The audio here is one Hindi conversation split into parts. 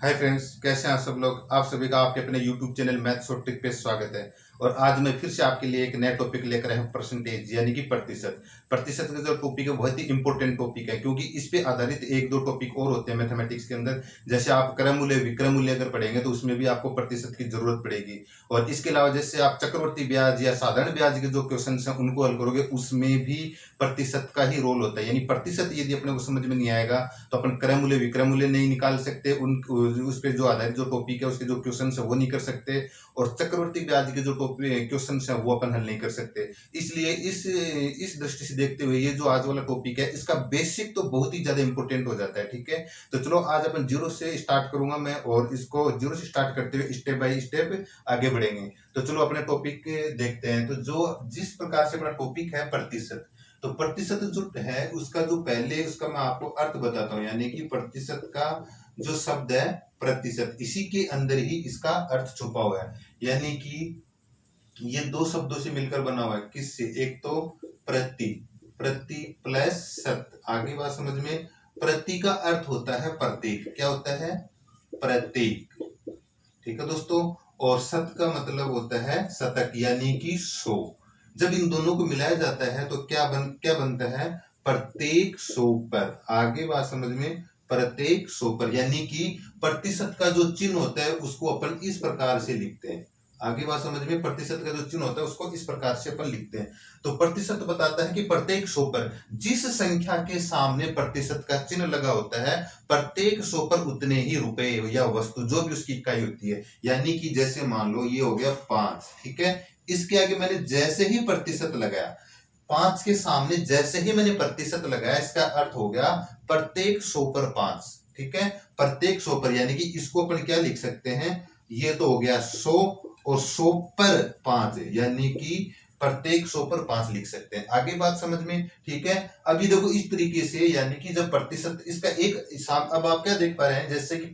हाय फ्रेंड्स, कैसे हैं आप सब लोग। आप सभी का आपके अपने यूट्यूब चैनल मैथ्स और ट्रिक पे स्वागत है। और आज मैं फिर से आपके लिए एक नया टॉपिक लेकर आया हूं, परसेंटेज यानी कि प्रतिशत। प्रतिशत का जो टॉपिक है बहुत ही इंपॉर्टेंट टॉपिक है, क्योंकि इस पे आधारित एक दो टॉपिक और होते हैं मैथमेटिक्स के अंदर। जैसे आप क्रम मूल्य विक्रम मूल्य अगर पढ़ेंगे तो उसमें भी आपको प्रतिशत की जरूरत पड़ेगी। और इसके अलावा जैसे आप चक्रवर्ती ब्याज या साधारण ब्याज के जो क्वेश्चन हैं उनको हल करोगे, उसमें भी प्रतिशत का ही रोल होता है। यानी प्रतिशत यदि अपने को समझ में नहीं आएगा तो अपन क्रम मूल्य विक्रम मूल्य नहीं निकाल सकते, उन उस पे जो आधारित जो टॉपिक है उसके जो क्वेश्चन है वो नहीं कर सकते, और चक्रवर्ती ब्याज के जो टॉपिक क्वेश्चन है वो अपन हल नहीं कर सकते। इसलिए इस दृष्टि से देखते हुए ये जो आज वाला टॉपिक है इसका बेसिक तो बहुत ही ज्यादा इंपॉर्टेंट हो जाता है। ठीक है, तो चलो आज अपन जीरो से स्टार्ट करूंगा मैं, और इसको जीरो से स्टार्ट करते हुए स्टेप बाय स्टेप आगे बढ़ेंगे। तो चलो अपने टॉपिक देखते हैं। तो जो जिस प्रकार से अपना टॉपिक है प्रतिशत, तो प्रतिशत जो है उसका जो पहले उसका मैं आपको अर्थ बताता हूँ। यानी कि प्रतिशत का जो शब्द है प्रतिशत, इसी के अंदर ही इसका अर्थ छुपा हुआ है। यानी कि ये दो शब्दों से मिलकर बना हुआ है। किससे? एक तो प्रति, प्रति प्लस सत। आगे बात समझ में। प्रति का अर्थ होता है प्रत्येक। क्या होता है? प्रत्येक। ठीक है दोस्तों। और शत का मतलब होता है शतक, यानी कि 100। जब इन दोनों को मिलाया जाता है तो क्या बनता है? प्रत्येक 100 पर। आगे बात समझ में। प्रत्येक 100 पर, यानी कि प्रतिशत का जो चिन्ह होता है उसको अपन इस प्रकार से लिखते हैं। आगे बात समझ में। प्रतिशत का जो चिन्ह होता है उसको इस प्रकार से अपन लिखते हैं। तो प्रतिशत बताता है कि प्रत्येक 100 पर जिस संख्या के सामने प्रतिशत का चिन्ह लगा होता है, प्रत्येक 100 पर उतने ही रुपए या वस्तु जो भी उसकी इकाई होती है। यानी कि जैसे मान लो ये हो गया 5। ठीक है, इसके आगे मैंने जैसे ही प्रतिशत लगाया, 5 के सामने जैसे ही मैंने प्रतिशत लगाया, इसका अर्थ हो गया प्रत्येक 100 पर 5। ठीक है, प्रत्येक 100 पर, यानी कि इसको अपन क्या लिख सकते हैं? ये तो हो गया 100 और 100 पर 5, यानी कि प्रत्येक 100 पर 5 लिख सकते हैं। आगे बात समझ में। ठीक है, अभी देखो इस तरीके से, यानी कि जब प्रतिशत इसका एक अब आप क्या देख पा रहे हैं, जैसे कि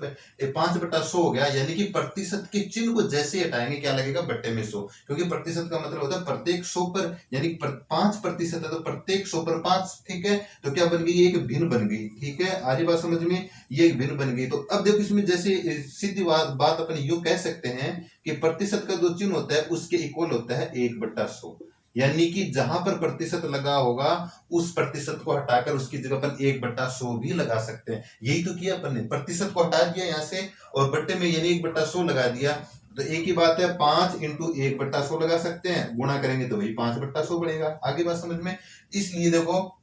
5/100 हो गया, यानी कि प्रतिशत के चिन्ह को जैसे ही हटाएंगे क्या लगेगा? बट्टे में 100। क्योंकि प्रतिशत का मतलब होता है प्रत्येक 100 पर, यानी 5% है तो प्रत्येक 100 पर 5। ठीक है, तो क्या बन गई? एक भिन्न बन गई। ठीक है, आगे बात समझ में। ये एक भिन्न बन गई। तो अब देखो इसमें जैसे सीधी बात अपन यूं कह सकते हैं कि प्रतिशत का जो चिन्ह होता है उसके इक्वल होता है 1/100। यानी कि जहां पर प्रतिशत लगा होगा उस प्रतिशत को हटाकर उसकी जगह अपन 1/100 भी लगा सकते हैं। यही तो किया अपन ने, प्रतिशत को हटा दिया यहां से और बट्टे में यानी 1/100 लगा दिया। तो एक ही बात है, 5 इंटू 1/100 लगा सकते हैं, गुणा करेंगे तो वही 5/100 बनेगा। आगे बात समझ में। इसलिए देखो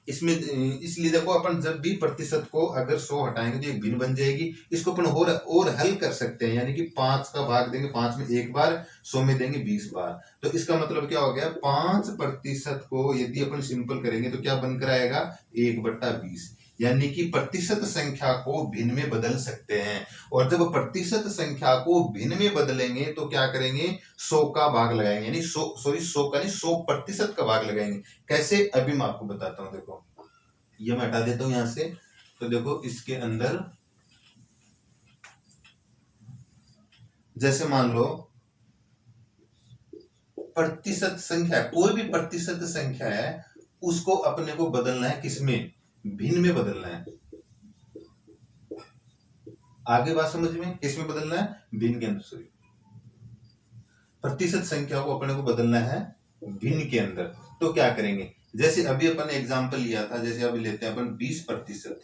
इसलिए देखो अपन जब भी प्रतिशत को अगर 100 हटाएंगे तो एक भिन्न बन जाएगी। इसको अपन और हल कर सकते हैं, यानी कि 5 का भाग देंगे 5 में एक बार, 100 में देंगे 20 बार। तो इसका मतलब क्या हो गया? 5% को यदि अपन सिंपल करेंगे तो क्या बनकर आएगा? 1/20। यानी कि प्रतिशत संख्या को भिन्न में बदल सकते हैं। और जब प्रतिशत संख्या को भिन्न में बदलेंगे तो क्या करेंगे? 100 का भाग लगाएंगे, यानी 100 का नहीं 100% का भाग लगाएंगे। कैसे? अभी मैं आपको बताता हूं। देखो ये मैं हटा देता हूं यहां से। तो देखो इसके अंदर जैसे मान लो प्रतिशत संख्या, कोई भी प्रतिशत संख्या है उसको अपने को बदलना है किसमें? भिन्न में बदलना है। आगे बात समझ में। किसमें बदलना है? भिन्न के अंदर। सॉरी, प्रतिशत संख्या को अपने को बदलना है भिन्न के अंदर। तो क्या करेंगे? जैसे अभी अपन ने एग्जांपल लिया था, जैसे अभी लेते हैं अपन 20%।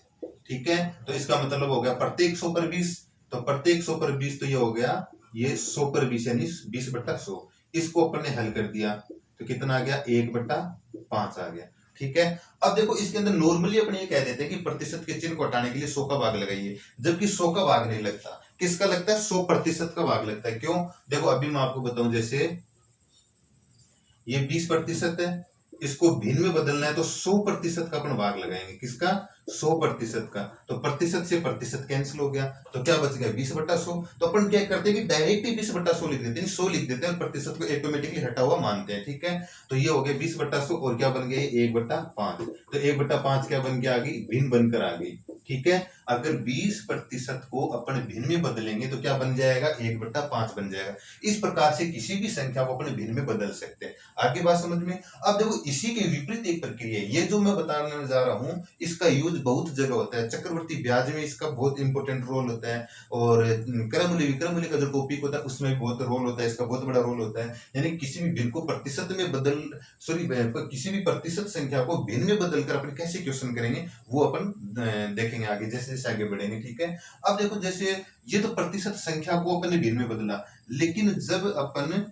ठीक है, तो इसका मतलब हो गया प्रत्येक 100 पर 20। तो प्रत्येक 100 पर 20 तो ये हो गया ये 100 पर 20, यानी 20/100। इसको अपन ने हल कर दिया तो कितना आ गया? 1/5 आ गया। ठीक है, अब देखो इसके अंदर नॉर्मली अपन ये कह देते हैं कि प्रतिशत के चिन्ह को हटाने के लिए 100 का भाग लगाइए, जबकि 100 का भाग नहीं लगता। किसका लगता है? 100% का भाग लगता है। क्यों? देखो अभी मैं आपको बताऊं, जैसे ये 20% है, इसको भिन्न में बदलना है तो 100% का अपन भाग लगाएंगे। किसका? 100% का। तो प्रतिशत से प्रतिशत कैंसिल हो गया, तो क्या बच गया? 20/100। तो अपन क्या करते हैं कि डायरेक्ट ही 20/100 लिख देते हैं, 100 लिख देते हैं और प्रतिशत को ऑटोमेटिकली हटा हुआ मानते हैं। ठीक है, तो ये हो गया 20/100 और क्या बन गया? 1/5। तो 1/5 क्या बन के आ गई? भिन्न बनकर आ गई। ठीक है, अगर 20% को अपन भिन्न में बदलेंगे तो क्या बन जाएगा, 1/5 बन जाएगा। इस प्रकार से किसी भी संख्या को अपन भिन्न में बदल सकते हैं। आपकी बात समझ में। अब देखो इसी के विपरीत एक प्रक्रिया है, ये जो मैं बताने जा रहा हूँ इसका यूज बहुत जगह होता है। चक्रवर्ती ब्याज में इसका बहुत इंपॉर्टेंट रोल होता है, और क्रममूल्य विक्रममूल्य का जो टॉपिक होता है उसमें भी बहुत रोल होता है, इसका बहुत बड़ा रोल होता है। यानी किसी भी भिन्न को प्रतिशत में बदल किसी भी प्रतिशत संख्या को भिन्न में बदलकर अपन कैसे क्वेश्चन करेंगे वो अपन देखेंगे आगे, जैसे जैसे आगे बढ़ेंगे। ठीक है, अब देखो जैसे ये तो प्रतिशत संख्या को अपन ने भिन्न में बदला, लेकिन जब अपन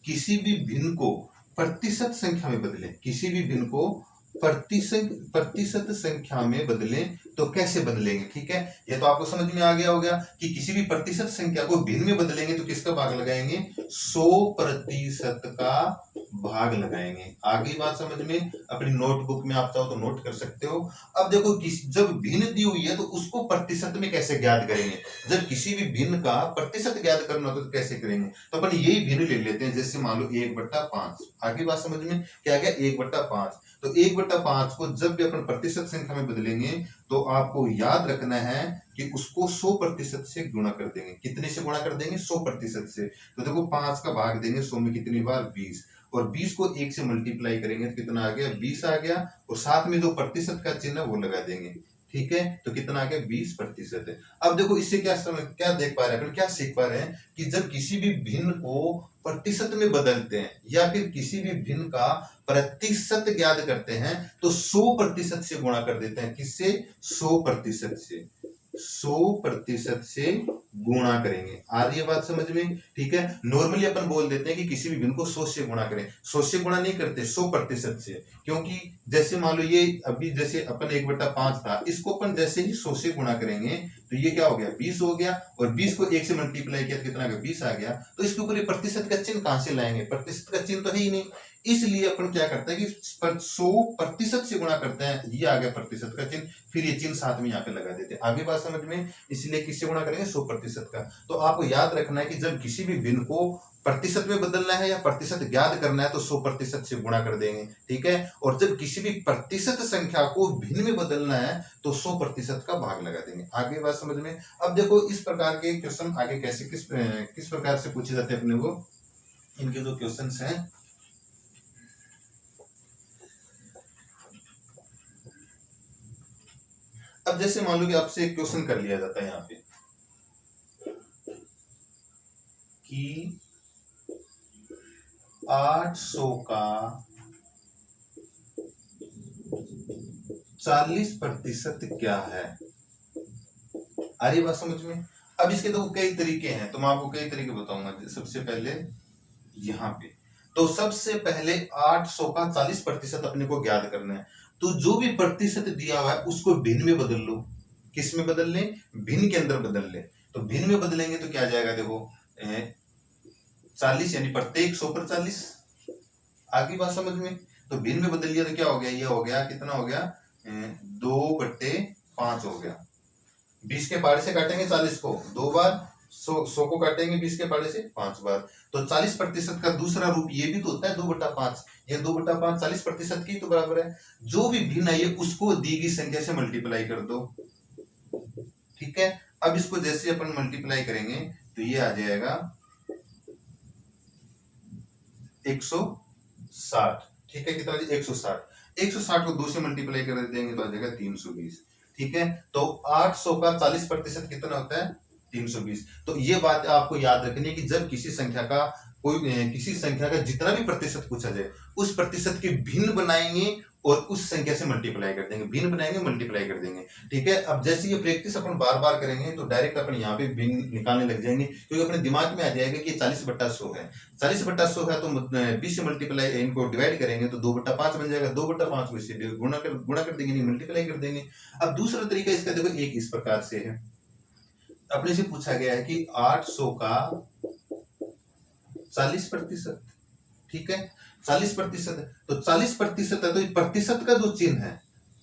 किसी भी भिन्न को प्रतिशत संख्या में बदले, किसी भी भिन्न को प्रतिशत संख्या में बदलें तो कैसे बदलेंगे। ठीक है, ये तो आपको समझ में आ गया होगा कि किसी भी प्रतिशत संख्या को भिन्न में बदलेंगे तो किसका भाग लगाएंगे, 100% का भाग लगाएंगे। आगे बात समझ में, अपनी नोटबुक में आप चाहो तो नोट कर सकते हो। अब देखो जब भिन्न दी हुई है तो उसको प्रतिशत में कैसे ज्ञात करेंगे। जब किसी भी भिन्न का प्रतिशत ज्ञात करना हो तो कैसे करेंगे, तो अपन यही भिन्न ले लेते हैं। जैसे मान लो 1/5, आगे बात समझ में क्या गया, 1/5। तो 1/5 को जब भी अपन प्रतिशत संख्या में बदलेंगे तो आपको याद रखना है कि उसको 100% से गुणा कर देंगे। कितने से गुणा कर देंगे, 100% से। तो देखो 5 का भाग देंगे 100 में कितनी बार, 20, और 20 को 1 से मल्टीप्लाई करेंगे तो कितना आ गया, 20 आ गया, और साथ में जो प्रतिशत का चिन्ह है वो लगा देंगे। ठीक है, तो कितना आ गया, 20% है। अब देखो इससे क्या देख पा रहे हैं, क्या सीख पा रहे हैं कि जब किसी भी भिन्न को प्रतिशत में बदलते हैं या फिर किसी भी भिन्न का प्रतिशत ज्ञात करते हैं तो 100% से गुणा कर देते हैं। किससे, 100% से, 100% से गुणा करेंगे। आ रही है बात समझ में। ठीक है, नॉर्मली अपन बोल देते हैं कि किसी भी भिन्न को 100 से गुणा करें, 100 से गुणा नहीं करते, 100% से। क्योंकि जैसे मान लो ये अभी जैसे अपन 1/5 था, इसको अपन जैसे ही 100 से गुणा करेंगे तो ये क्या हो गया, 20 हो गया, और 20 को 1 से मल्टीप्लाई किया तो कितना आ गया, 20 आ गया। तो इसके ऊपर ये प्रतिशत का चिन्ह कहां से लाएंगे, प्रतिशत का चिन्ह तो है ही नहीं। इसलिए अपन क्या करते हैं कि 100% से गुणा करते हैं, ये आ गया प्रतिशत का चिन्ह, फिर ये चिन्ह साथ में यहाँ पे लगा देते हैं। आगे बात समझ में। इसलिए किससे गुणा करेंगे, 100% का। तो आपको याद रखना है कि जब किसी भी भिन्न को प्रतिशत में बदलना है या प्रतिशत ज्ञात करना है तो 100% से गुणा कर देंगे। ठीक है, और जब किसी भी प्रतिशत संख्या को भिन्न में बदलना है तो 100% का भाग लगा देंगे। आगे बात समझ में। अब देखो इस प्रकार के क्वेश्चन आगे कैसे किस प्रकार से पूछे जाते हैं अपने को, इनके जो क्वेश्चन हैं। अब जैसे मान लो कि आपसे एक क्वेश्चन कर लिया जाता है यहाँ पे कि 800 का 40% क्या है। आ रही बात समझ में। अब इसके तो कई तरीके हैं, तो मैं आपको कई तरीके बताऊंगा। सबसे पहले यहाँ पे तो सबसे पहले 800 का 40% अपने को ज्ञात करना है। तो जो भी प्रतिशत दिया हुआ है उसको भिन्न में बदल लो। किस में बदल लें, भिन्न के अंदर बदल ले। तो भिन्न में बदलेंगे तो क्या जाएगा, देखो 40 यानी प्रत्येक 100 पर 40। आगे बात समझ में। तो भिन्न में बदल लिया तो क्या हो गया, ये हो गया, कितना हो गया, 2/5 हो गया। 20 के पारे से काटेंगे 40 को 2 बार, 100 को काटेंगे 20 के पारे से 5 बार। तो 40% का दूसरा रूप ये भी तो होता है 2/5। ये 2/5 40% की तो बराबर है। जो भी भिन्न है ये उसको दी गई संख्या से मल्टीप्लाई कर दो। ठीक है, अब इसको जैसे अपन मल्टीप्लाई करेंगे तो ये आ जाएगा 160। ठीक है, कितना 160। 160 को 2 से मल्टीप्लाई कर देंगे तो आ जाएगा 320। ठीक है, तो 800 का 40% कितना होता है, 320। तो ये बात आपको याद रखनी है कि जब किसी संख्या का जितना भी प्रतिशत पूछा जाए उस प्रतिशत के भिन्न बनाएंगे और उस संख्या से मल्टीप्लाई कर देंगे, भिन्न बनाएंगे मल्टीप्लाई कर देंगे। ठीक है, अब जैसे ये प्रैक्टिस अपन बार बार करेंगे तो डायरेक्ट अपन यहाँ पे भिन्न निकालने लग जाएंगे, क्योंकि अपने दिमाग में आ जाएगा कि 40/100 है। 40/100 है तो 20 से मल्टीप्लाई इनको डिवाइड करेंगे तो 2/5 बन जाएगा। 2/5 को इससे गुणा कर देंगे, नहीं मल्टीप्लाई कर देंगे। अब दूसरा तरीका इसका देखो एक इस प्रकार से है। अपने से पूछा गया है कि 800 का 40%। ठीक है, 40% है तो 40% है तो प्रतिशत का जो चिन्ह है,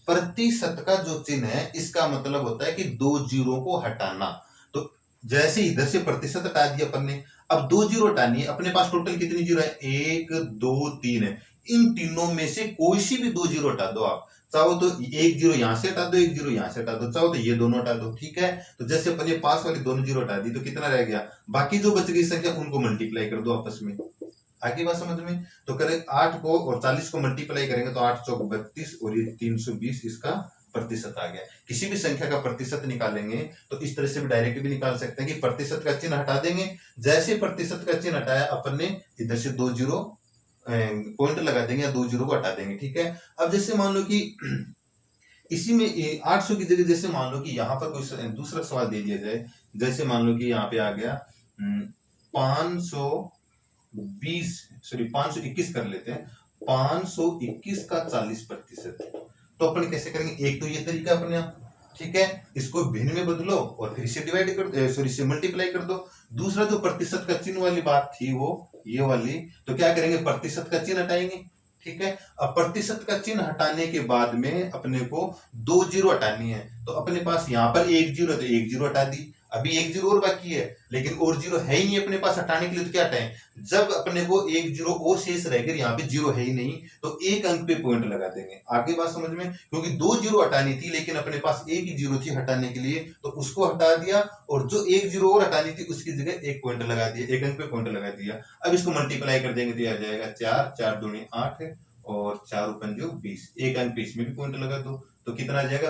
प्रतिशत का जो चिन्ह है इसका मतलब होता है कि 2 जीरो को हटाना। तो जैसे इधर से प्रतिशत हटा दिया अपन ने, अब 2 जीरो हटानी है। अपने पास टोटल कितनी जीरो है, 1 2 3 है। इन तीनों में से कोई सी भी 2 जीरो हटा दो आप, चाहो तो एक जीरो यहाँ से हटा दो, एक जीरो यहाँ से हटा दो, चाहो तो ये दोनों हटा दो, ठीक है। तो जैसे अपन ये पास वाली दोनों जीरो हटा दी तो कितना रह गया, बाकी जो बच गई संख्या उनको मल्टीप्लाई कर दो आपस में। आगे बात समझ में? तो करें 8 को और 40 को मल्टीप्लाई करेंगे तो 8 चौक 32 और ये 320 इसका प्रतिशत आ गया। किसी भी संख्या का प्रतिशत निकालेंगे तो इस तरह से भी डायरेक्ट भी निकाल सकते हैं कि प्रतिशत का चिन्ह हटा देंगे, जैसे प्रतिशत का चिन्ह हटाया अपन ने इधर से 2 जीरो पॉइंट लगा देंगे या 2 जीरो को हटा देंगे, ठीक है। अब जैसे मान लो कि इसी में 800 की जगह जैसे मान लो कि यहाँ पर कोई दूसरा सवाल दे दिया जाए, जैसे मान लो कि यहाँ पे आ गया 521 कर लेते हैं, 521 का 40%। तो अपन कैसे करेंगे, एक तो ये तरीका अपने आप, ठीक है, इसको भिन्न में बदलो और फिर इसे डिवाइड कर सॉरी से मल्टीप्लाई कर दो। दूसरा जो प्रतिशत का चिन्ह वाली बात थी वो ये वाली, तो क्या करेंगे, प्रतिशत का चिन्ह हटाएंगे, ठीक है। अब प्रतिशत का चिन्ह हटाने के बाद में अपने को 2 जीरो हटानी है, तो अपने पास यहाँ पर 1 जीरो है तो 1 जीरो हटा दी, अभी 1 जीरो और बाकी है, लेकिन और जीरो है ही नहीं अपने पास हटाने के लिए, तो क्या हटाएं, जब अपने को 1 जीरो और शेष रहेगा, यहाँ पे जीरो है ही नहीं तो एक अंक पे पॉइंट लगा देंगे। आगे बात समझ में? क्योंकि 2 जीरो हटानी थी लेकिन अपने पास एक ही जीरो थी हटाने के लिए, तो उसको हटा दिया और जो 1 जीरो और हटानी थी उसकी जगह एक पॉइंट लगा दिया, एक अंक पे पॉइंट लगा दिया। अब इसको मल्टीप्लाई कर देंगे तो आ जाएगा 4, 4 दूनी 8 और 4 पंजो 20, एक अंक पे इसमें भी पॉइंट लगा दो, तो कितना आ जाएगा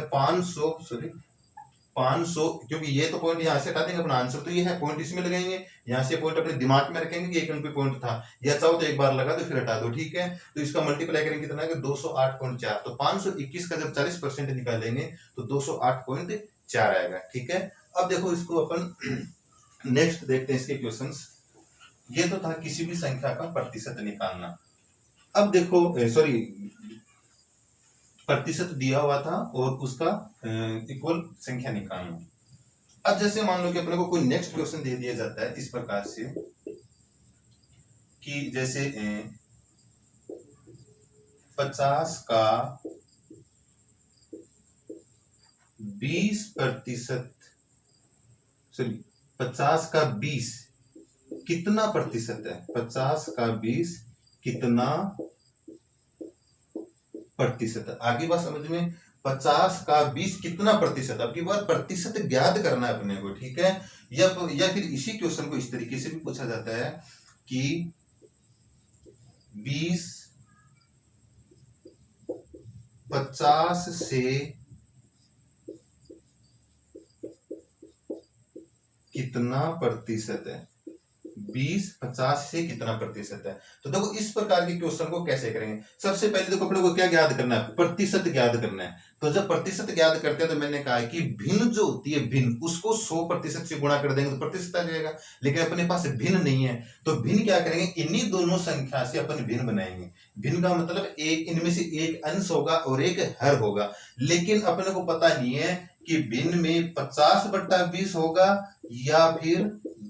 500, क्योंकि ये तो पॉइंट यहाँ से हटा देंगे, अपना आंसर तो ये है, पॉइंट इसमें लगाएंगे, यहाँ से पॉइंट अपने दिमाग में रखेंगे कि एक अंक पे पॉइंट था, या चाहो तो एक बार लगा दो फिर हटा दो, ठीक है। तो इसका मल्टीप्लाई करेंगे कितना है 208.4, तो 521 का जब 40% निकालेंगे तो 208.4 आएगा, ठीक है। अब देखो इसको अपन नेक्स्ट देखते हैं इसके क्वेश्चंस। ये तो था किसी भी संख्या का प्रतिशत निकालना। अब देखो सॉरी प्रतिशत दिया हुआ था और उसका इक्वल संख्या निकालना। अब जैसे मान लो कि अपने को कोई नेक्स्ट क्वेश्चन दे दिया जाता है इस प्रकार से कि जैसे 50 का 20% सॉरी 50 का 20 कितना प्रतिशत है, 50 का 20 कितना प्रतिशत। आगे बात समझ में, 50 का 20 कितना प्रतिशत, अब की बार प्रतिशत ज्ञात करना है अपने को, ठीक है। या फिर इसी क्वेश्चन को इस तरीके से भी पूछा जाता है कि 20 50 से कितना प्रतिशत है, 20 50 से कितना प्रतिशत है। तो देखो इस प्रकार के क्वेश्चन को कैसे करेंगे, सबसे पहले देखो अपने को क्या ज्ञात करना है, प्रतिशत ज्ञात करना है। तो जब प्रतिशत ज्ञात करते हैं तो मैंने कहा है कि भिन्न जो होती है भिन्न, उसको 100% से गुणा कर देंगे तो प्रतिशत आ जाएगा, लेकिन अपने पास भिन्न नहीं है तो भिन्न क्या करेंगे, इन्हीं दोनों संख्या से अपन भिन्न बनाएंगे। भिन्न का मतलब एक इनमें से एक अंश होगा और एक हर होगा, लेकिन अपने को पता नहीं है कि भिन्न में 50/20 होगा या फिर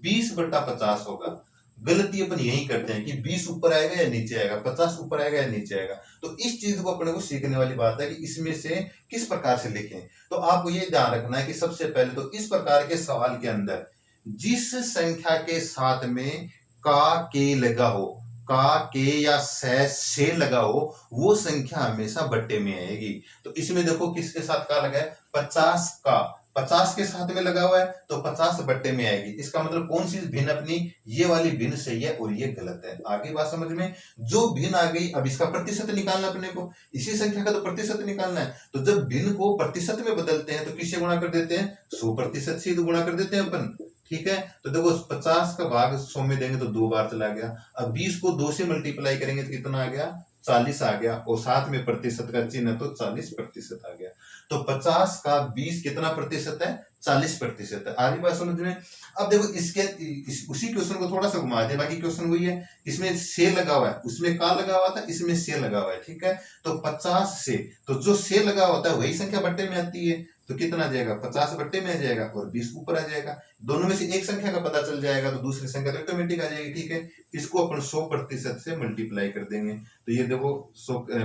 20/50 होगा। गलती अपन यही करते हैं कि 20 ऊपर आएगा या नीचे आएगा, 50 ऊपर आएगा या नीचे आएगा। तो इस चीज को अपने को सीखने वाली बात है कि इसमें से किस प्रकार से लिखें। तो आपको ये ध्यान रखना है कि सबसे पहले तो इस प्रकार के सवाल के अंदर जिस संख्या के साथ में का के लगा हो, का के या से लगा हो, वो संख्या हमेशा बट्टे में आएगी। तो इसमें देखो किसके साथ का लगा है, 50 का 50 के साथ में लगा हुआ है तो 50 बट्टे में आएगी। इसका मतलब कौन सी भिन्न अपनी, ये वाली भिन्न सही है और ये गलत है। आगे बात समझ में, जो भिन्न आ गई अब इसका प्रतिशत निकालना अपने को, इसी संख्या का तो प्रतिशत निकालना है। तो जब भिन्न को प्रतिशत में बदलते हैं तो किससे गुणा कर देते हैं, 100% से तो गुणा कर देते हैं अपन, ठीक है। तो देखो 50 का भाग 100 में देंगे तो 2 बार चला गया। अब 20 को 2 से मल्टीप्लाई करेंगे तो कितना आ गया, 40 आ गया, और साथ में प्रतिशत का चिन्ह तो 40% आ गया। तो 50 का 20 कितना प्रतिशत है, 40% है। आगे बात समझ में। अब देखो उसी क्वेश्चन को थोड़ा सा घुमा दे, बाकी क्वेश्चन वही है, इसमें से लगा हुआ है, उसमें का लगा हुआ था, इसमें से लगा हुआ है, ठीक है। तो 50 से, तो जो से लगा होता है वही संख्या बट्टे में आती है, तो कितना आ जाएगा, 50 बट्टे में आ जाएगा और 20 ऊपर आ जाएगा। दोनों में से एक संख्या का पता चल जाएगा तो दूसरी संख्या तो ऑटोमेटिक आ जाएगी, ठीक है। इसको अपन 100% से मल्टीप्लाई कर देंगे। तो ये देखो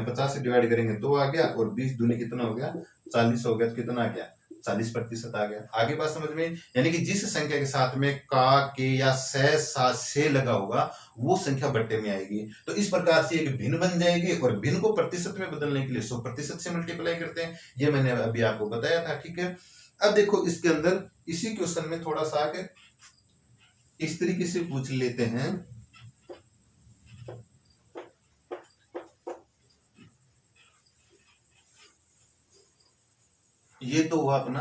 50 से डिवाइड करेंगे 2 आ गया और 20 दूनी कितना हो गया, 40 हो गया, तो कितना आ गया 40% आ गया। आगे बात समझ में? यानी कि जिस संख्या के साथ में का, के या से लगा होगा वो संख्या बट्टे में आएगी। तो इस प्रकार से एक भिन्न बन जाएगी और भिन्न को प्रतिशत में बदलने के लिए 100% से मल्टीप्लाई करते हैं। ये मैंने अभी आपको बताया था, ठीक है। अब देखो इसके अंदर इसी क्वेश्चन में थोड़ा सा आगे इस तरीके से पूछ लेते हैं। ये तो हुआ अपना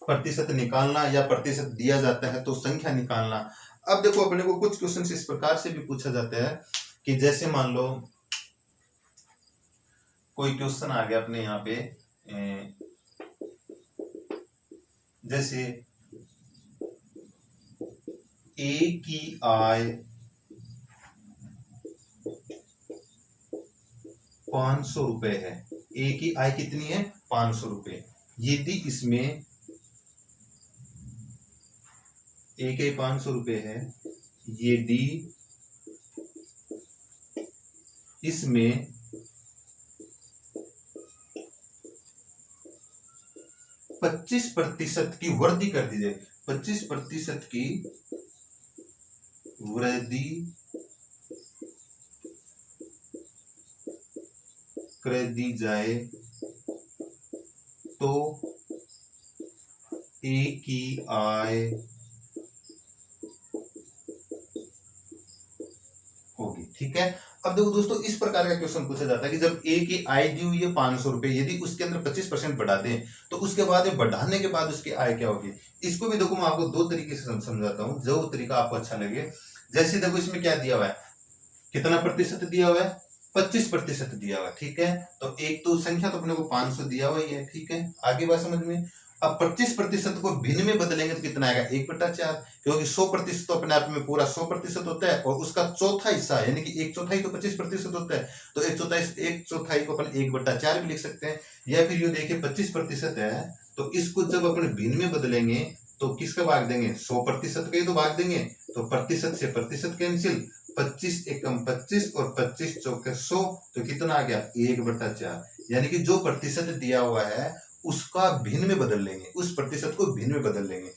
प्रतिशत निकालना या प्रतिशत दिया जाता है तो संख्या निकालना। अब देखो अपने को कुछ क्वेश्चन इस प्रकार से भी पूछा जाता है कि जैसे मान लो कोई क्वेश्चन आ गया अपने यहाँ पे, जैसे ए की आय 500 रुपए है। ए की आय कितनी है? 500 रुपए। यदि इसमें ए के 500 रुपए है, यदि इसमें 25% की वृद्धि कर दी जाए, 25% की वृद्धि कर दी जाए तो ए की आय होगी, ठीक है। अब देखो दोस्तों इस प्रकार का क्वेश्चन पूछा जाता है कि जब ए की आय दी हुई है 500 रुपए, यदि उसके अंदर 25% बढ़ा दें तो उसके बाद में बढ़ाने के बाद उसकी आय क्या होगी। इसको भी देखो मैं आपको दो तरीके से समझाता हूं, जो तरीका आपको अच्छा लगे। जैसे देखो इसमें क्या दिया हुआ है, कितना प्रतिशत दिया हुआ है? 25% दिया हुआ है, ठीक है। तो एक तो संख्या तो अपने को 500 दिया हुआ ही है, ठीक है। आगे बात समझ में। अब 25% को भिन्न में बदलेंगे तो कितना आएगा? 1/4, क्योंकि 100% तो अपने आप में पूरा 100% होता है और उसका चौथा हिस्सा यानी कि 1/4 तो 25% होता है, तो 1/4 को अपन 1/4 भी लिख सकते हैं। या फिर ये देखिए 25% है तो इसको जब अपने भिन्न में बदलेंगे तो किसका भाग देंगे? 100% का ही तो भाग देंगे। तो प्रतिशत से प्रतिशत कैंसिल, 25 एकम 25 और 25 चौके 100, तो कितना आ गया? 1/4। यानी कि जो प्रतिशत दिया हुआ है उसका भिन्न में बदल लेंगे, उस प्रतिशत को भिन्न में बदल लेंगे।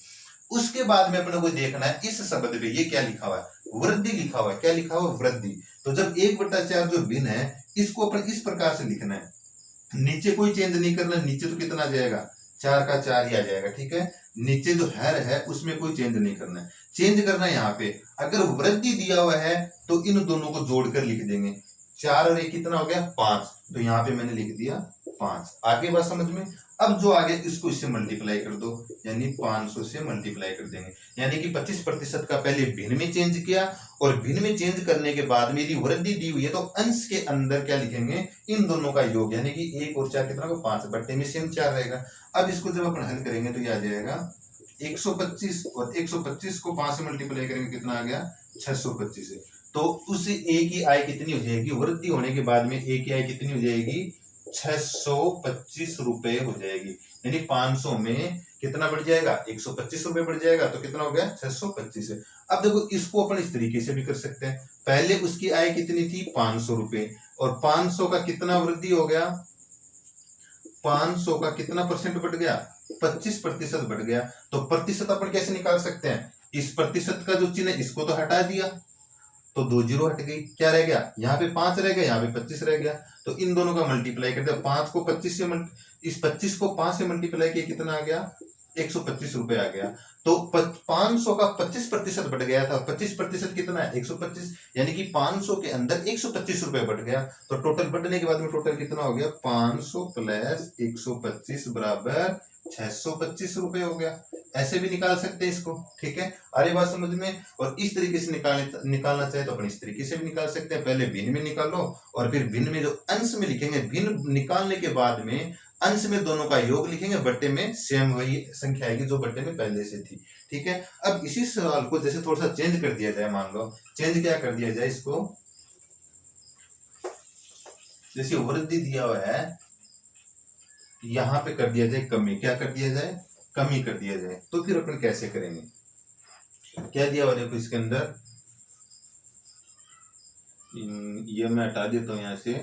उसके बाद में अपने को देखना है इस शब्द पे ये क्या लिखा हुआ है? वृद्धि लिखा हुआ है। क्या लिखा हुआ है? वृद्धि। तो जब 1/4 जो भिन्न है इसको अपन इस प्रकार से लिखना है, नीचे कोई चेंज नहीं करना। नीचे तो कितना आ जाएगा? 4 का 4 ही आ जाएगा, ठीक है। नीचे जो है उसमें कोई चेंज नहीं करना है। चेंज करना है यहाँ पे, अगर वृद्धि दिया हुआ है तो इन दोनों को जोड़कर लिख देंगे। 4 और 1 कितना हो गया? 5, तो यहाँ पे मैंने लिख दिया 5। आगे बात समझ में। अब जो आगे इसको इससे मल्टीप्लाई कर दो, यानी 500 से मल्टीप्लाई कर देंगे। यानी कि 25% का पहले भिन्न में चेंज किया और भिन्न में चेंज करने के बाद में यदि वृद्धि दी हुई है तो अंश के अंदर क्या लिखेंगे? इन दोनों का योग, यानी कि 1 और 4 कितना हो? 5, बट्टे में सेम 4 रहेगा। अब इसको जब अपन हल करेंगे तो ये आ जाएगा 125 और 125 को 5 से मल्टीप्लाई करेंगे कितना आ गया? 625 है। तो उस ए की आय कितनी हो जाएगी? वृद्धि होने के बाद में ए की आय कितनी हो जाएगी? 625 रुपए हो जाएगी। यानी 500 में कितना बढ़ जाएगा? 125 रुपए बढ़ जाएगा, तो कितना हो गया? 625 है। अब देखो इसको अपन इस तरीके से भी कर सकते हैं। पहले उसकी आय कितनी थी? 500 रुपए, और 500 का कितना वृद्धि हो गया? 500 का कितना परसेंट बढ़ गया? 25% बढ़ गया। तो प्रतिशत अपन कैसे निकाल सकते हैं? इस प्रतिशत का जो चिन्ह है इसको तो हटा दिया तो 2 जीरो हट गई, क्या रह गया? यहाँ पे 5 रह गया, यहाँ पे 25 रह गया। तो इन दोनों का मल्टीप्लाई कर दिया, 5 को 25 से इस 25 को 5 से मल्टीप्लाई किया, कितना आ गया? 125 रुपए आ गया। तो 500 का 25% बढ़ गया था। 25% कितना है? 125, यानी कि 500 के अंदर 125 रुपए बढ़ गया। तो टोटल बढ़ने के बाद में टोटल कितना हो गया? 500 प्लस 125 बराबर 625 रुपए हो गया। ऐसे भी निकाल सकते हैं इसको, ठीक है। अरे बात समझ में। और इस तरीके से निकालना चाहे तो अपन इस तरीके से भी निकाल सकते हैं। पहले भिन्न में निकालो और फिर भिन्न में जो अंश में लिखेंगे, भिन्न निकालने के बाद में अंश में दोनों का योग लिखेंगे, बट्टे में सेम वही संख्या आएगी जो बट्टे में पहले से थी, ठीक है। अब इसी सवाल को जैसे थोड़ा सा चेंज कर दिया जाए, मान लो चेंज क्या कर दिया जाए इसको, जैसे वृद्धि दिया हुआ है यहां पे कर दिया जाए कमी। क्या कर दिया जाए? कमी कर दिया जाए। तो फिर अपन कैसे करेंगे? क्या दिया हुआ देखो इसके अंदर, ये मैं हटा देता हूं यहां से।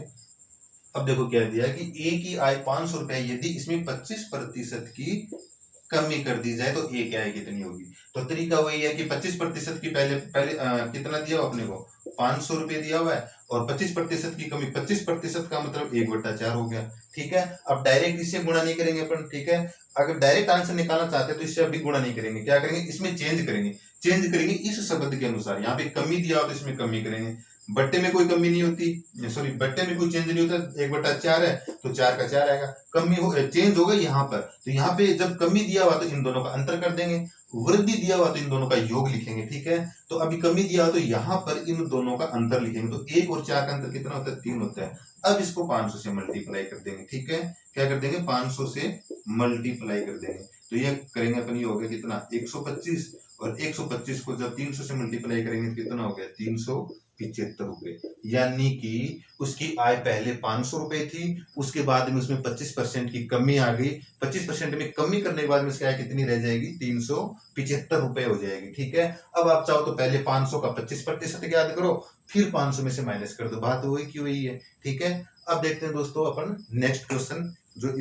अब देखो क्या दिया है कि ए की आय 500 रुपए, यदि इसमें 25% की कमी कर दी जाए तो ए क्या है कितनी होगी। तो तरीका वही है कि 25% की पहले पहले कितना दिया हुआ अपने को 500 रुपए दिया हुआ है, और 25% की कमी, 25% का मतलब 1/4 हो गया। ठीक है, अब डायरेक्ट इससे गुणा नहीं करेंगे अपन। ठीक है, अगर डायरेक्ट आंसर निकालना चाहते हैं तो इससे अभी गुणा नहीं करेंगे, क्या करेंगे, इसमें चेंज करेंगे। चेंज करेंगे इस शब्द के अनुसार। यहाँ पे कमी दिया हो तो इसमें कमी करेंगे, बट्टे में कोई कमी नहीं होती, सॉरी बट्टे में कोई चेंज नहीं होता, 1/4 है तो 4 का 4 आएगा। कमी हो चेंज होगा यहाँ पर, तो यहाँ पे जब कमी दिया हुआ तो इन दोनों का अंतर कर देंगे, वृद्धि दिया हुआ तो इन दोनों का योग लिखेंगे। ठीक है, तो अभी कमी दिया हुआ तो यहाँ पर इन दोनों का अंतर लिखेंगे, तो 1 और 4 का अंतर कितना होता है, 3 होता है। अब इसको 500 से मल्टीप्लाई कर देंगे। ठीक है, क्या कर देंगे, 500 से मल्टीप्लाई कर देंगे, तो ये करेंगे अपन, ये हो गया कितना 125, और 125 को जब 300 से मल्टीप्लाई करेंगे तो कितना हो गया 375 रुपए। यानी कि उसकी आय पहले 500 रुपए थी, उसके बाद में उसमें 25% की कमी आ गई, 25% में कमी करने के बाद में उसकी आय कितनी रह जाएगी, 375 रुपए हो जाएगी। ठीक है, अब आप चाहो तो पहले 500 का 25% याद करो, फिर 500 में से माइनस कर दो, बात वही की वही है। ठीक है, अब देखते हैं दोस्तों अपन नेक्स्ट क्वेश्चन जो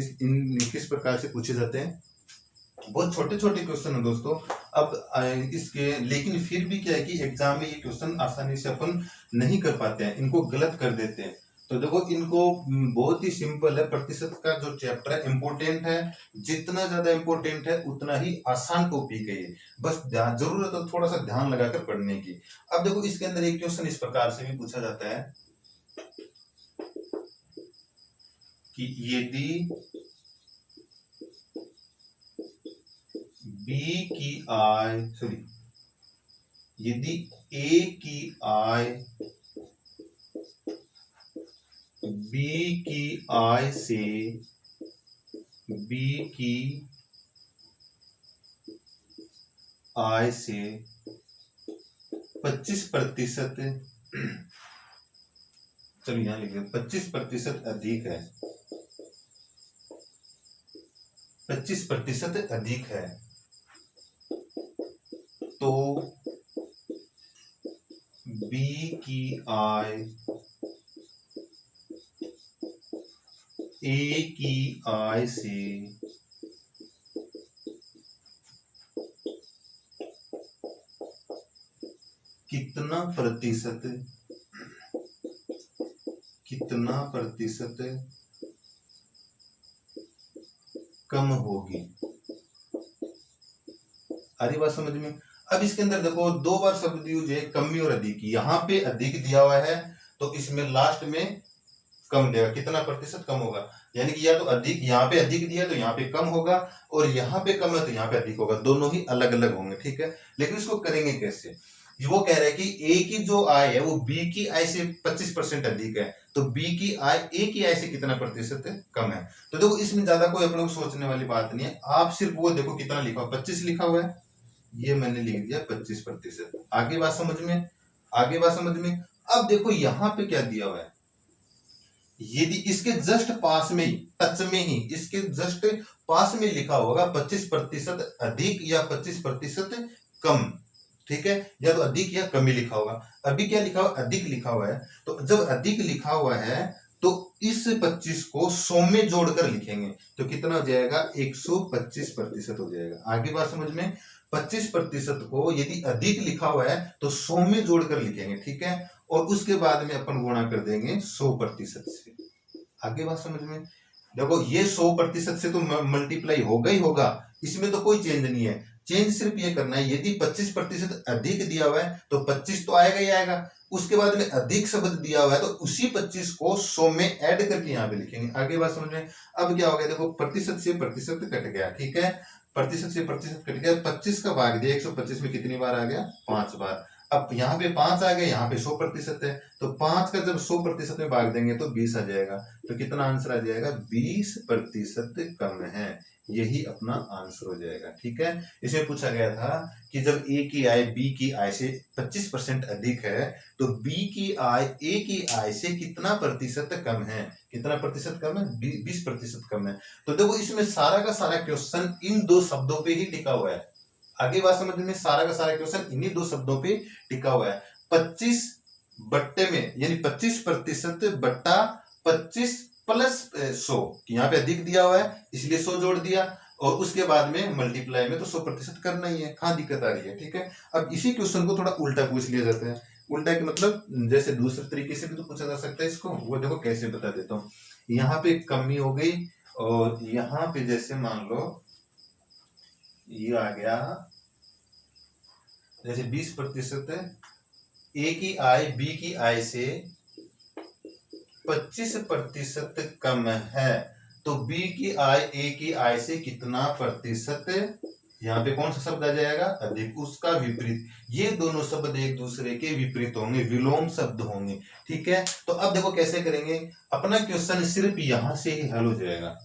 किस प्रकार से पूछे जाते हैं। बहुत छोटे छोटे क्वेश्चन है दोस्तों। अब इसके लेकिन फिर भी क्या है कि एग्जाम में ये क्वेश्चन आसानी से अपन नहीं कर पाते हैं, इनको गलत कर देते हैं। तो देखो इनको बहुत ही सिंपल है, प्रतिशत का जो चैप्टर है इंपॉर्टेंट है, जितना ज्यादा इंपॉर्टेंट है उतना ही आसान टॉपिक है ये, बस जरूरत है थोड़ा सा ध्यान लगाकर पढ़ने की। अब देखो इसके अंदर एक क्वेश्चन इस प्रकार से भी पूछा जाता है कि यदि बी की आय, सॉरी, यदि ए की आय बी की आय से, बी की आय से 25%, चलिए यहां लिख 25% अधिक है, 25% अधिक है, तो बी की आय ए की आय से कितना प्रतिशत कम होगी। अरे बात समझ में। अब इसके अंदर देखो दो बार शब्द यूज है, कमी और अधिक। यहाँ पे अधिक दिया हुआ है तो इसमें लास्ट में कम देगा, कितना प्रतिशत कम होगा, यानी कि या तो अधिक, यहाँ पे अधिक दिया तो यहाँ पे कम होगा, और यहाँ पे कम है तो यहाँ पे अधिक होगा, दोनों ही अलग अलग होंगे। ठीक है, लेकिन इसको करेंगे कैसे, वो कह रहा है कि ए की जो आय है वो बी की आय से 25% अधिक है, तो बी की आय ए की आय से कितना प्रतिशत कम है। तो देखो इसमें ज्यादा कोई अपने को सोचने वाली बात नहीं है, आप सिर्फ वो देखो कितना लिखा हुआ, 25 लिखा हुआ है, ये मैंने लिख दिया 25%। आगे बात समझ में, आगे बात समझ में। अब देखो यहाँ पे क्या दिया हुआ है, यदि इसके जस्ट पास में ही, टच में ही, इसके जस्ट पास में लिखा होगा 25% अधिक या 25% कम। ठीक है, या तो अधिक या कमी लिखा होगा। अभी क्या लिखा हुआ, अधिक लिखा हुआ है, तो जब अधिक लिखा हुआ है तो इस 25 को 100 में जोड़कर लिखेंगे, तो कितना हो जाएगा 125% हो जाएगा। आगे बात समझ में, 25% को यदि अधिक लिखा हुआ है तो 100 में जोड़कर लिखेंगे। ठीक है, और उसके बाद में अपन गुणा कर देंगे 100% से। आगे बात समझ में। देखो ये 100% से तो मल्टीप्लाई होगा ही होगा, इसमें तो कोई चेंज नहीं है। चेंज सिर्फ ये करना है, यदि 25% अधिक दिया हुआ है तो 25 तो आएगा ही आएगा, उसके बाद में अधिक शब्द दिया हुआ है तो उसी 25 को 100 में ऐड करके यहाँ पे लिखेंगे। आगे बात समझ में। अब क्या हो गया, देखो प्रतिशत से प्रतिशत कट गया। ठीक है, प्रतिशत से प्रतिशत कट गया, 25 का भाग दिया 125 में कितनी बार आ गया, 5 बार। अब यहाँ पे 5 आ गए, यहाँ पे 100% है, तो 5 का जब 100% में भाग देंगे तो 20 आ जाएगा, तो कितना आंसर आ जाएगा, 20% कम है। यही अपना आंसर हो जाएगा। ठीक है, इसमें पूछा गया था कि जब ए की आय बी की आय से 25% अधिक है तो बी की आय ए की आय से कितना प्रतिशत कम है, कितना प्रतिशत कम है, 20% कम है। तो देखो इसमें सारा का सारा क्वेश्चन इन दो शब्दों पे ही टिका हुआ है। आगे बात समझ में, सारा का सारा क्वेश्चन इन्हीं दो शब्दों पे टिका हुआ है। 25 बट्टे में, यानी 25% बट्टा 25 प्लस 100, यहाँ पे अधिक दिया हुआ है इसलिए 100 जोड़ दिया, और उसके बाद में मल्टीप्लाई में तो 100% करना ही है, कहाँ दिक्कत आ रही है। ठीक है, अब इसी क्वेश्चन को थोड़ा उल्टा पूछ लिया जाता है। उल्टा के मतलब जैसे दूसरे तरीके से भी तो पूछा जा सकता है इसको, वो देखो कैसे बता देता हूँ। यहाँ पे कमी हो गई, और यहाँ पे जैसे मान लो ये आ गया, जैसे 20% ए की आय बी की आय से 25% कम है, तो बी की आय ए की आय से कितना प्रतिशत, यहाँ पे कौन सा शब्द आ जाएगा, अधिक, उसका विपरीत। ये दोनों शब्द एक दूसरे के विपरीत होंगे, विलोम शब्द होंगे। ठीक है, तो अब देखो कैसे करेंगे, अपना क्वेश्चन सिर्फ यहां से ही हल हो जाएगा।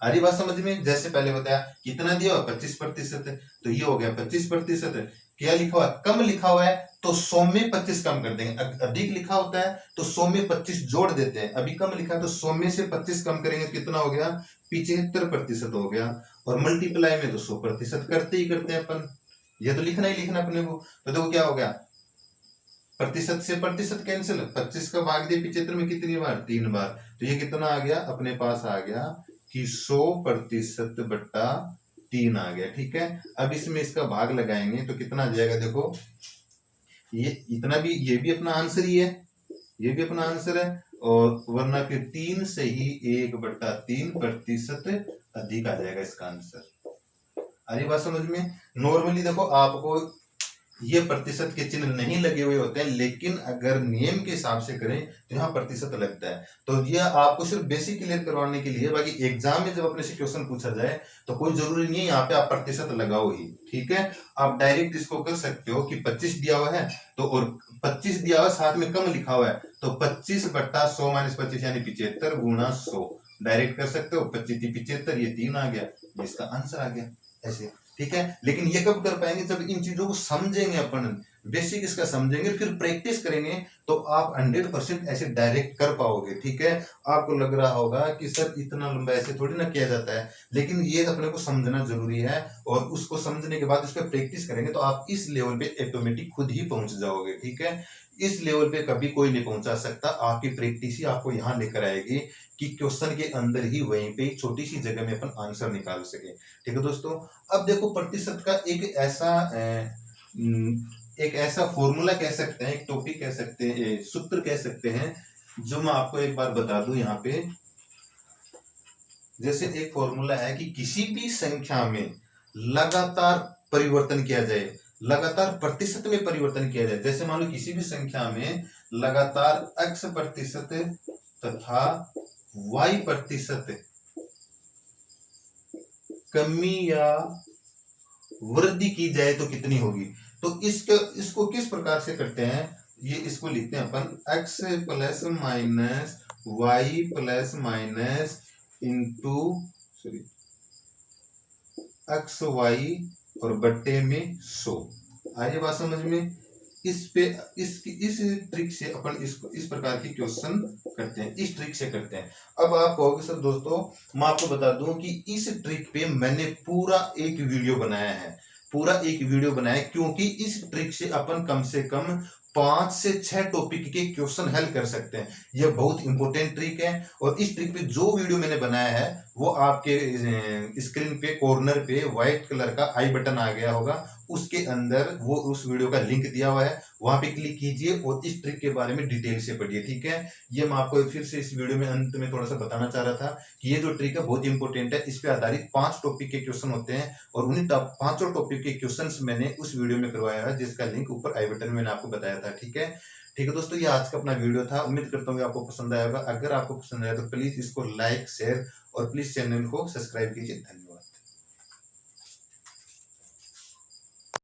आ रही बात समझ में, जैसे पहले बताया कितना दिया हुआ 25%, तो ये हो गया 25%। क्या लिखा हुआ है, कम लिखा हुआ है तो 100 में 25 कम कर देंगे, अधिक लिखा होता है तो 100 में 25 जोड़ देते हैं, अभी कम लिखा है तो 100 में से 25 कम करेंगे तो कितना हो गया, 75% हो गया, और मल्टीप्लाई में तो 100% करते ही करते हैं अपन, ये तो लिखना ही लिखना अपने को। तो देखो क्या हो गया, प्रतिशत से प्रतिशत कैंसिल, 25 का भाग दिया 75 में कितनी बार, 3 बार, तो ये कितना आ गया, अपने पास आ गया कि 100% बट्टा 3 आ गया। ठीक है, अब इसमें इसका भाग लगाएंगे तो कितना आ जाएगा, देखो ये इतना भी, ये भी अपना आंसर ही है, ये भी अपना आंसर है, और वरना फिर 3 से ही 1/3% अधिक आ जाएगा इसका आंसर। अरे बात समझ में। नॉर्मली देखो आपको ये प्रतिशत के चिन्ह नहीं लगे हुए होते हैं, लेकिन अगर नियम के हिसाब से करें तो यहाँ प्रतिशत लगता है, तो ये आपको सिर्फ बेसिक क्लियर करवाने के लिए, बाकी एग्जाम में जब अपने से क्वेश्चन पूछा जाए तो कोई जरूरी नहीं है यहाँ पे आप प्रतिशत लगाओ ही। ठीक है, आप डायरेक्ट इसको कर सकते हो कि 25 दिया हुआ है तो, और 25 दिया हुआ साथ में कम लिखा हुआ है, तो 25/100 - 25 यानी 75 गुणा 100 डायरेक्ट कर सकते हो, 25×75 ये 3 आ गया, इसका आंसर आ गया ऐसे। ठीक है, लेकिन ये कब कर पाएंगे, जब इन चीजों को समझेंगे, अपन बेसिक इसका समझेंगे, फिर प्रैक्टिस करेंगे तो आप 100% ऐसे डायरेक्ट कर पाओगे। ठीक है, आपको लग रहा होगा कि सर इतना लंबा ऐसे थोड़ी ना किया जाता है, लेकिन ये अपने को समझना जरूरी है, और उसको समझने के बाद इस पर प्रैक्टिस करेंगे तो आप इस लेवल पे ऑटोमेटिक खुद ही पहुंच जाओगे। ठीक है, इस लेवल पे कभी कोई नहीं पहुंचा सकता, आपकी प्रैक्टिस ही आपको यहाँ लेकर आएगी कि क्वेश्चन के अंदर ही वहीं पे छोटी सी जगह में अपन आंसर निकाल सके। ठीक है दोस्तों, अब देखो प्रतिशत का एक ऐसा फॉर्मूला कह सकते हैं, एक टॉपिक कह सकते हैं, सूत्र कह सकते हैं, जो मैं आपको एक बार बता दूं यहाँ पे। जैसे एक फॉर्मूला है कि किसी भी संख्या में लगातार परिवर्तन किया जाए, लगातार प्रतिशत में परिवर्तन किया जाए, जैसे मान लो किसी भी संख्या में लगातार x% तथा y% कमी या वृद्धि की जाए तो कितनी होगी। तो इसको किस प्रकार से करते हैं, ये इसको लिखते हैं अपन x plus minus Y plus minus into sorry X Y और बट्टे में 100। आइए बात समझ में। इस ट्रिक से अपन इसको इस प्रकार की क्वेश्चन करते हैं, इस ट्रिक से करते हैं। अब आप कहोगे सर दोस्तों मैं आपको बता दूं कि इस ट्रिक पे मैंने पूरा एक वीडियो बनाया है, क्योंकि इस ट्रिक से अपन कम से कम 5 से 6 टॉपिक के क्वेश्चन हल कर सकते हैं। यह बहुत इंपॉर्टेंट ट्रिक है, और इस ट्रिक पे जो वीडियो मैंने बनाया है वो आपके स्क्रीन पे कॉर्नर पे व्हाइट कलर का आई बटन आ गया होगा, उसके अंदर वो उस वीडियो का लिंक दिया हुआ है, वहां पे क्लिक कीजिए और इस ट्रिक के बारे में डिटेल से पढ़िए। ठीक है, ये मैं आपको फिर से इस वीडियो में अंत में थोड़ा सा बताना चाह रहा था कि ये जो ट्रिक है बहुत इंपॉर्टेंट है, इस पे आधारित 5 टॉपिक के क्वेश्चन होते हैं, और उन्हीं 5 टॉपिक के क्वेश्चन मैंने उस वीडियो में करवाया है, जिसका लिंक ऊपर आई बटन में मैंने आपको बताया था। ठीक है, दोस्तों, ये आज का अपना वीडियो था, उम्मीद करता हूँ आपको पसंद आएगा। अगर आपको पसंद आया तो प्लीज इसको लाइक शेयर और प्लीज चैनल को सब्सक्राइब कीजिए। धन्यवाद।